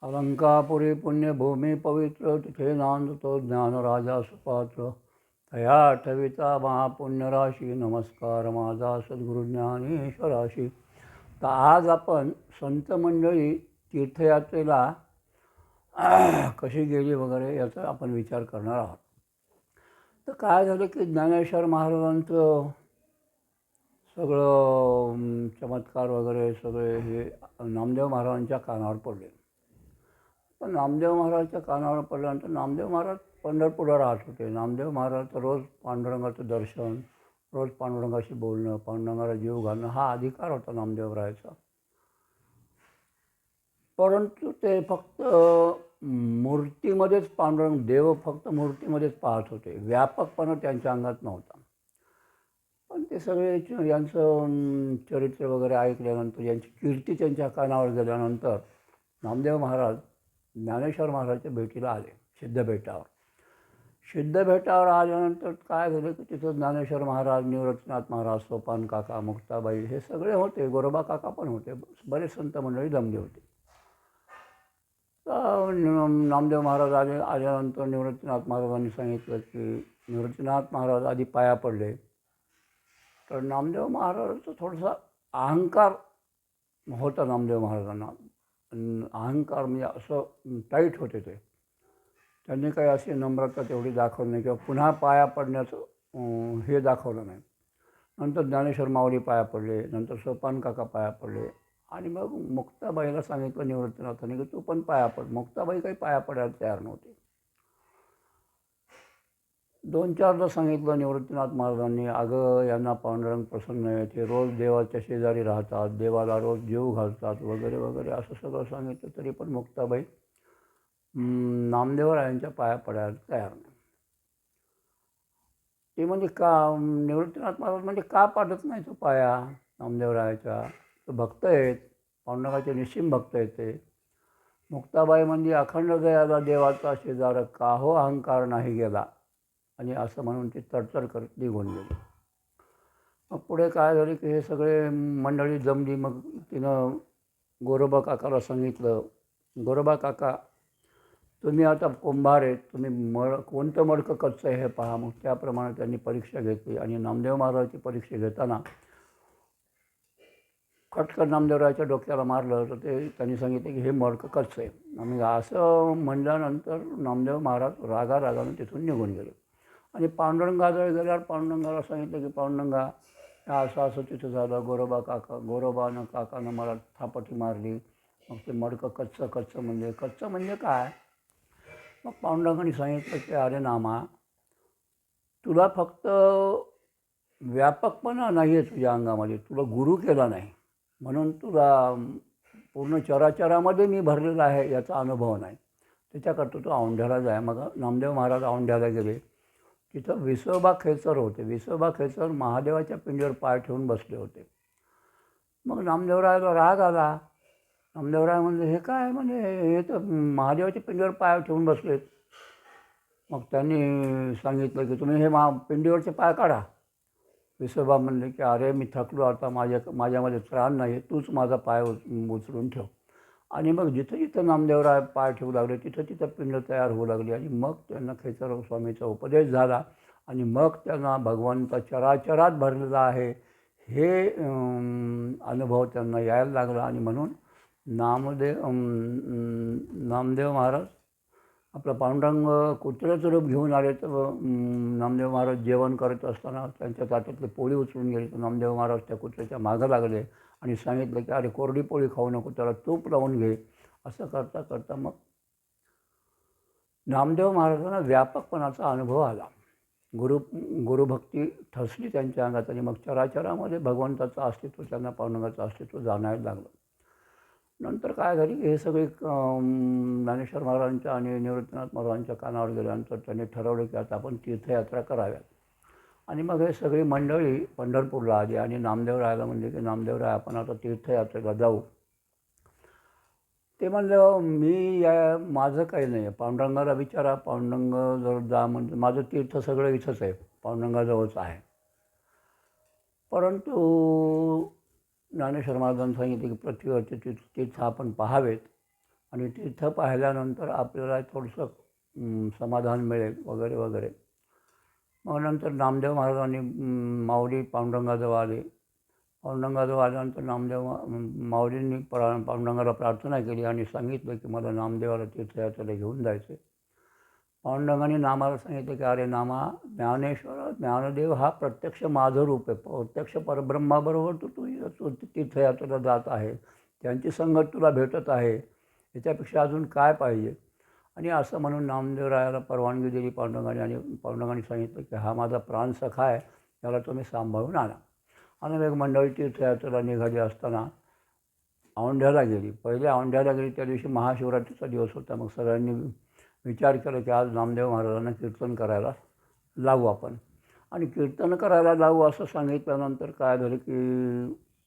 अलंकापुरी पुण्यभूमी पवित्र तिथे नांदतो ज्ञानराजा सुपात्र तया ठविता महापुण्यराशी नमस्कार माझा सद्गुरु ज्ञानेश्वराशी. तर आज आपण संत मंडळी तीर्थयात्रेला कशी गेली वगैरे याचा आपण विचार करणार आहोत. तर काय झालं की ज्ञानेश्वर महाराजांचं सगळं चमत्कार वगैरे सगळे हे नामदेव महाराजांच्या कानावर पडले. पण नामदेव महाराजांच्या कानावर पडल्यानंतर नामदेव महाराज पंढरपूरला राहत होते. नामदेव महाराज रोज पांडुरंगाचं दर्शन, रोज पांडुरंगाशी बोलणं, पांडुरंगाला जीव घालणं हा अधिकार होता नामदेवरायाचा. परंतु ते फक्त मूर्तीमध्येच पांडुरंग देव फक्त मूर्तीमध्येच पाहत होते. व्यापकपणा त्यांच्या अंगात नव्हता. पण ते सगळे यांचं चरित्र वगैरे ऐकल्यानंतर, यांची कीर्ती त्यांच्या कानावर गेल्यानंतर नामदेव महाराज ज्ञानेश्वर महाराजच्या भेटीला आले सिद्धबेटावर. सिद्धबेटावर आल्यानंतर काय झालं की तिथं ज्ञानेश्वर महाराज, निवृत्तीनाथ महाराज, सोपान काका, मुक्ताबाई हे सगळे होते. गोरोबा काका पण होते. बरेच संत मंडळी जमले होते. तर नामदेव महाराज आल्यानंतर निवृत्तीनाथ महाराजांनी सांगितलं की निवृत्तीनाथ महाराज आधी पाया पडले. तर नामदेव महाराजांचा थोडासा अहंकार होता. नामदेव महाराजांना अहंकार म्हणजे असं टाईट होते ते. त्यांनी काही अशी नम्रता तेवढी दाखवली नाही किंवा पुन्हा पाया पडण्याचं हे दाखवलं नाही. नंतर ज्ञानेश्वर माऊली पाया पडले, नंतर सोपान काका पाया पडले आणि मग मुक्ताबाईला सांगितलं निवृत्तीनाथांनी की तू पण पाया पड. मुक्ताबाई काही पाया पडायला तयार नव्हती. 2-4दा सांगितलं निवृत्तीनाथ महाराजांनी, अगं यांना पांडुरंग प्रसन्न आहे, ते रोज देवाच्या शेजारी राहतात, देवाला रोज जीव घालतात वगैरे वगैरे असं सगळं सांगितलं. तरी पण मुक्ताबाई नामदेवरायांच्या पाया पडायला तयार नाही. ते म्हणजे का निवृत्तीनाथ महाराज म्हणजे का पाडत नाही तो पाया नामदेवरायाच्या? तो भक्त आहेत, पांडुरंगाचे निश्चिम भक्त आहेत ते. मुक्ताबाई म्हणजे अखंड दयाला देवाचा शेजार, काहो अहंकार नाही गेला आणि असं म्हणून ती तडतड करत निघून गेली. मग पुढे काय झालं की हे सगळे मंडळी जमली. मग तिनं गोरोबा काकाला सांगितलं, गोरोबा काका तुम्ही आता कुंभार आहेत, तुम्ही कोणतं मडकं कच्चं आहे हे पहा. मग त्याप्रमाणे त्यांनी परीक्षा घेतली आणि नामदेव महाराजांची परीक्षा घेताना खटकन नामदेवरायाच्या डोक्याला मारलं. तर ते त्यांनी सांगितलं की हे मडकं कच्चं आहे. आणि असं म्हणल्यानंतर नामदेव महाराज रागारागानं तिथून निघून गेले. आणि पांडुरंगाजवळ गेल्यावर पांडुरंगाला सांगितलं की पांडुरंगा असं असं तिथं झालं. गोरोबानं काकानं मला थापटी मारली. मग ते मडकं कच्चं म्हणजे काय? मग पांडुरंगाने सांगितलं की अरे नामा, तुला फक्त व्यापकपणा नाही आहे तुझ्या अंगामध्ये, तुला गुरु केला नाही म्हणून तुला पूर्ण चराचरामध्ये मी भरलेला आहे याचा अनुभव नाही. त्याच्याकरता तू औंढ्याला जाय. मग नामदेव महाराज औंढ्याला गेले. तिथं विसोबा खेचर होते. विसोबा खेचर महादेवाच्या पिंडीवर पाय ठेवून बसले होते. मग नामदेवरायाला राग आला. नामदेवराय म्हणजे हे काय, म्हणजे हे तर महादेवाच्या पिंडीवर पाय ठेवून बसलेत. मग त्यांनी सांगितलं की तुम्ही हे पिंडीवरचे पाय काढा. विसोबा म्हणले की अरे मी थकलो, आता माझ्यामध्ये त्राण नाही, तूच माझा पाय उचलून ठेव. आणि मग जिथं जिथं नामदेवराय पाय ठेवू लागले तिथं पिंड तयार होऊ लागली. आणि मग त्यांना खेचर स्वामीचा उपदेश झाला. आणि मग त्यांना भगवंत चराचरात भरलेला आहे हे अनुभव त्यांना यायला लागला. आणि म्हणून नामदेव महाराज आपलं पांडुरंग कुत्र्याचं रूप घेऊन आले. तर नामदेव महाराज जेवण करत असताना त्यांच्या ताटातली पोळी उचलून गेली. तर नामदेव महाराज त्या कुत्र्याच्या मागं लागले आणि सांगितलं की अरे कोरडी पोळी खाऊ नको, त्याला तूप लावून घे. असं करता करता मग नामदेव महाराजांना व्यापकपणाचा अनुभव आला. गुरुभक्ती ठसली त्यांच्या अंगात. आणि मग चराचरामध्ये भगवंताचं अस्तित्व, त्यांना पांडुरंगाचं अस्तित्व जाणायला लागलं. नंतर काय झाली की हे सगळे ज्ञानेश्वर महाराजांच्या आणि निवृत्तीनाथ महाराजांच्या कानावर गेल्यानंतर त्यांनी ठरवलं की आता आपण तीर्थयात्रा कराव्यात. आणि मग हे सगळी मंडळी पंढरपूरला आली आणि नामदेवरायाला म्हणजे की नामदेवराय आपण आता तीर्थयात्रेला जाऊ. ते म्हणलं माझं काही नाही आहे, पांडुरंगाला विचारा, पांडुरंग जर जा म्हणजे माझं तीर्थ सगळं इथंच आहे, पांडुरंगाजवळच आहे. परंतु ज्ञानेश्वर महाराजांनी सांगितले की पृथ्वीवरचे तीर्थ आपण पाहावेत. आणि तिथं पाहिल्यानंतर आपल्याला थोडंसं समाधान मिळेल वगैरे वगैरे. मग नंतर नामदेव महाराजांनी माऊली पांडुरंगाजवळ आले. पांडुरंगाजवळ आल्यानंतर माऊलींनी पांडुरंगाला प्रार्थना केली आणि सांगितलं की मला नामदेवाला तीर्थयात्रेला घेऊन जायचं. पांडुरंगाने नामाला सांगितलं की अरे नामा, ज्ञानेश्वर ज्ञानदेव हा प्रत्यक्ष माझं रूप आहे. प्रत्यक्ष परब्रह्माबरोबर तू तीर्थयात्रेला जात आहे, त्यांची संगत तुला भेटत आहे, याच्यापेक्षा अजून काय पाहिजे. आणि असं म्हणून नामदेवरायाला परवानगी दिली पांडुरंगाने. आणि पांडुरंगाने सांगितलं की हा माझा प्राणसखा आहे, त्याला तुम्ही सांभाळून आणा. आणि एक मंडळी तीर्थयात्रेला निघाली असताना औंढ्याला गेली. पहिले औंढ्याला गेली त्या दिवशी महाशिवरात्रीचा दिवस होता. मग सगळ्यांनी विचार केला की आज नामदेव महाराजांना कीर्तन करायला लावू आपण. आणि कीर्तन करायला लावू असं सांगितल्यानंतर काय झालं की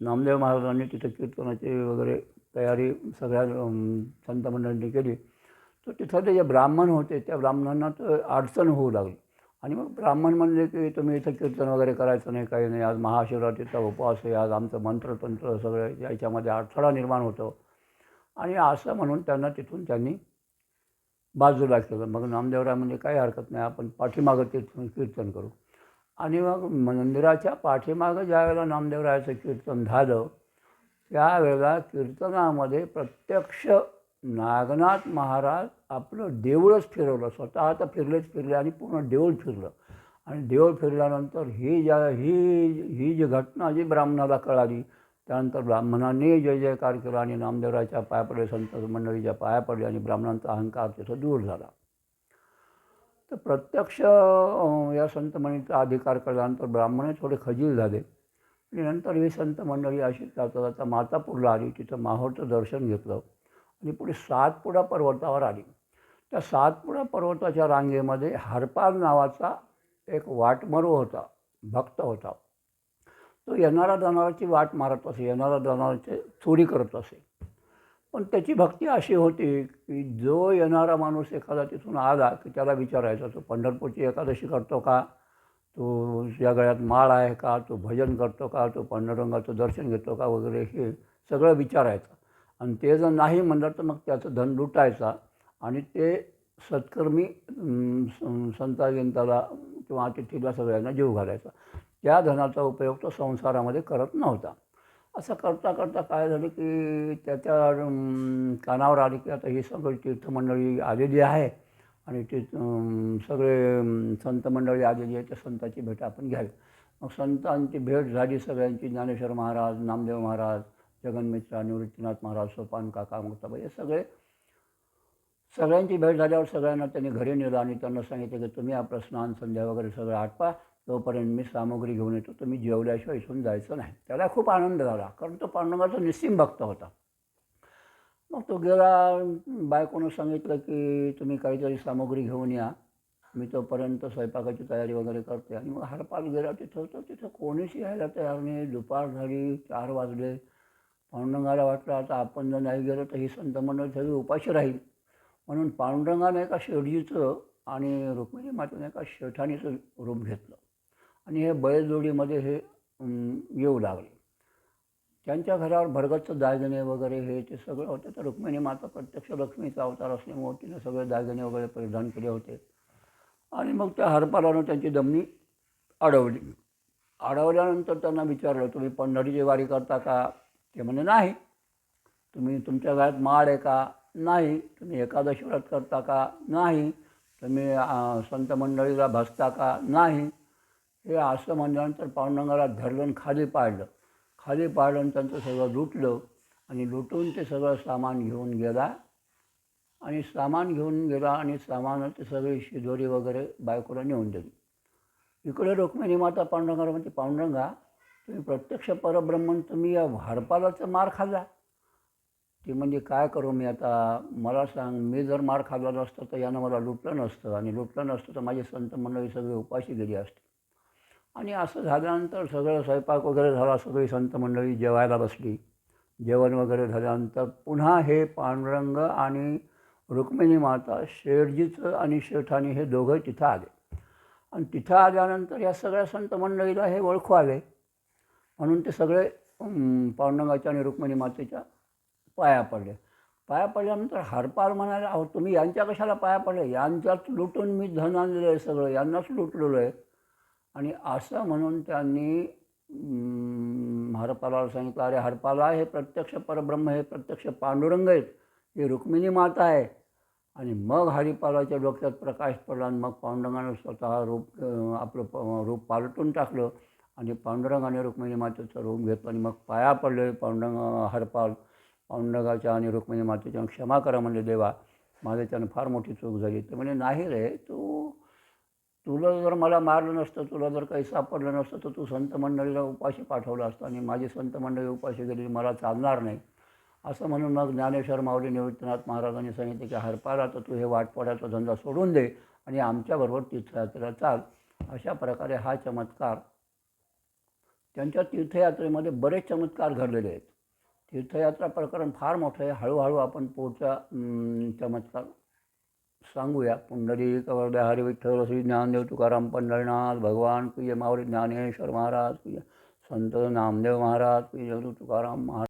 नामदेव महाराजांनी तिथं कीर्तनाची वगैरे तयारी सगळ्या संत मंडळींनी केली. तर तिथं ते जे ब्राह्मण होते त्या ब्राह्मणांना तर अडचण होऊ लागली. आणि मग ब्राह्मण म्हणले की तुम्ही इथं कीर्तन वगैरे करायचं नाही, काही नाही, आज महाशिवरात्रीचा उपवास आहे, आज आमचं मंत्रतंत्र सगळं याच्यामध्ये अडथळा निर्माण होतो. आणि असं म्हणून त्यांनी बाजूला केलं. मग नामदेवराय म्हणजे काही हरकत नाही, आपण पाठीमागं कीर्तन करू. आणि मग मंदिराच्या पाठीमागं ज्यावेळेला नामदेवरायाचं कीर्तन झालं त्यावेळेला कीर्तनामध्ये प्रत्यक्ष नागनाथ महाराज आपलं देऊळच फिरवलं. स्वतः तर फिरले आणि पूर्ण देऊळ फिरलं. आणि देऊळ फिरल्यानंतर ही जी घटना जी ब्राह्मणाला कळाली, त्यानंतर ब्राह्मणांनी जय जयकार केला आणि नामदेवरायाच्या पाया पडले, संत मंडळीच्या पाया पडले आणि ब्राह्मणांचा अहंकार तिथं दूर झाला. तर प्रत्यक्ष या संत मंडळीचा अधिकार कळल्यानंतर ब्राह्मणे थोडे खजील झाले. आणि नंतर ही संत मंडळी अशी जाता जाता मातापूरला आली. तिथं माहूरचं दर्शन घेतलं आणि पुढे सातपुडा पर्वतावर आली. त्या सातपुडा पर्वताच्या रांगेमध्ये हरपाल नावाचा एक वाटमरू होता, भक्त होता. तो येणारा जाणाराची वाट मारत असे, येणारा जाणाराची चोरी करत असे. पण त्याची भक्ती अशी होती की जो येणारा माणूस एखादा तिथून आला की त्याला विचारायचा, तो पंढरपूरची एकादशी करतो का, तो या गळ्यात माळ आहे का, तो भजन करतो का, तो पांडुरंगाचं दर्शन घेतो का वगैरे, हे सगळं विचारायचं. आणि ते जर नाही म्हणलं तर मग त्याचं धन लुटायचा आणि ते सत्कर्मी संतागिंताला किंवा अतिथीला सगळ्यांना जीव घालायचा. त्या धनाचा उपयोग तो संसारामध्ये करत नव्हता. असं करता करता काय झालं की त्याच्या कानावर आले की आता ही सगळी तीर्थमंडळी आलेली आहे आणि ते सगळे संत मंडळी आलेली आहे, त्या संतांची भेट आपण घ्यावी. मग संतांची भेट झाली सगळ्यांची. ज्ञानेश्वर महाराज, नामदेव महाराज, जगन्मित्र, निवृत्तीनाथ महाराज, सोपान काका, मुक्ताबाई, हे सगळ्यांची भेट झाल्यावर सगळ्यांना त्यांनी घरी नेलं आणि त्यांना सांगितलं की तुम्ही आपलं स्नान संध्या वगैरे सगळं आटपा, तोपर्यंत मी सामुग्री घेऊन येतो, तुम्ही जेवल्याशिवाय इथून जायचं नाही. त्याला खूप आनंद झाला, कारण तो पांडुरंगाचा निस्सीम भक्त होता. मग तो गेला. बायकोनं सांगितलं की तुम्ही काहीतरी सामुग्री घेऊन या, मी तोपर्यंत स्वयंपाकाची तयारी वगैरे करते. आणि मग हरपाल गेला तिथं, तर तिथं कोणीच यायला तयार नाही. दुपार झाली, 4 वाजले. पांडुरंगाला वाटलं आता आपण जर नाही गेलो तर ही संत मंडळी सगळी उपाशी राहील. म्हणून पांडुरंगाने एका शेडजीचं आणि रुक्मिणी मातेने एका शेठाणीचं रूप घेतलं आणि हे बैलजोडीमध्ये हे येऊ लागले. त्यांच्या घरावर भरगच्च दागिने वगैरे हे ते सगळं होतं. तर रुक्मिणी माता प्रत्यक्ष लक्ष्मीचा अवतार असल्यामुळे तिने सगळे दागिने वगैरे परिधान केले होते. आणि मग त्या हरपालानं त्यांची दमनी अडवली. अडवल्यानंतर त्यांना विचारलं, तुम्ही पंढरीची वारी करता का? ते म्हणे नाही. तुम्ही तुमच्या घरात माळ आहे का? नाही. तुम्ही एकादशी व्रत करता का? नाही. तुम्ही संत मंडळीला भजता का? नाही. हे असं म्हणल्यानंतर पांडुरंगाला धरलं आणि खाली पाडलं आणि त्यांचं सगळं लुटलं. आणि लुटून ते सगळं सामान घेऊन गेला आणि सामानाची सगळी शिदोरी वगैरे बायकोला नेऊन दिली. इकडे रुक्मिणी माता पांडुरंगाला म्हणते, पांडुरंगा तुम्ही प्रत्यक्ष परब्रह्मन, तुम्ही या हरपालाचा मार खाल्ला. ती म्हणजे काय करू मी आता, मला सांग, मी जर मार खाल्ला नसतं तर यानं मला लुटलं नसतं आणि लुटलं नसतं तर माझी संत मंडळी सगळी उपाशी गेली असते. आणि असं झाल्यानंतर सगळं स्वयंपाक वगैरे झाला, सगळी संत मंडळी जेवायला बसली. जेवण वगैरे झाल्यानंतर पुन्हा हे पांडुरंग आणि रुक्मिणी माता, शेठजीचं आणि शेठाणी हे दोघं तिथं आले. आणि तिथं आल्यानंतर या सगळ्या संत मंडळीला हे ओळखू आले. म्हणून ते सगळे पांडुरंगाच्या आणि रुक्मिणी मातेच्या पाया पडले. पाया पडल्यानंतर हरपाल म्हणाले, अहो तुम्ही यांच्या कशाला पाया पडले, यांच्यात लुटून मी धन आणलेलं आहे, सगळं यांनाच लुटलेलं आहे. आणि असं म्हणून त्यांनी हरपालाला सांगितलं, अरे हरपाला, हे प्रत्यक्ष परब्रह्म, हे प्रत्यक्ष पांडुरंग आहेत, ही रुक्मिणी माता आहे. आणि मग हरिपालाच्या डोक्यात प्रकाश पडला आणि मग पांडुरंगानं स्वतः आपलं रूप पालटून टाकलं आणि पांडुरंगाने रुक्मिणी मातेचं रूप घेतलं आणि मग पाया पडले हरपाल पांडुरंगाच्या आणि रुक्मिणी मातेच्या, क्षमा करा म्हणले देवा, माझ्याच्यानं फार मोठी चूक झाली. तर म्हणजे नाही रे, तुला जर मला मारलं नसतं, तुला जर काही सापडलं नसतं, तर तू संत मंडळीला उपाशी पाठवलं असतं आणि माझी संत मंडळी उपाशी गेली, मला चालणार नाही. असं म्हणून मग ज्ञानेश्वर माऊली निवृत्तीनाथ महाराजांनी सांगितले की हरपाला, तर तू हे वाटपाड्याचा धंदा सोडून दे आणि आमच्याबरोबर तीर्थयात्रेला चाल. अशा प्रकारे हा चमत्कार, त्यांच्या तीर्थयात्रेमध्ये बरेच चमत्कार घडलेले आहेत. तीर्थयात्रा प्रकरण फार मोठं आहे. हळूहळू आपण पुढचा चमत्कार सांगूया. पुंडलिक वरदे हरी विठ्ठल श्री ज्ञानदेव तुकाराम पंढरीनाथ भगवान की जय. माऊली ज्ञानेश्वर महाराज की जय. संत नामदेव महाराज की जय. तुकाराम महाराज.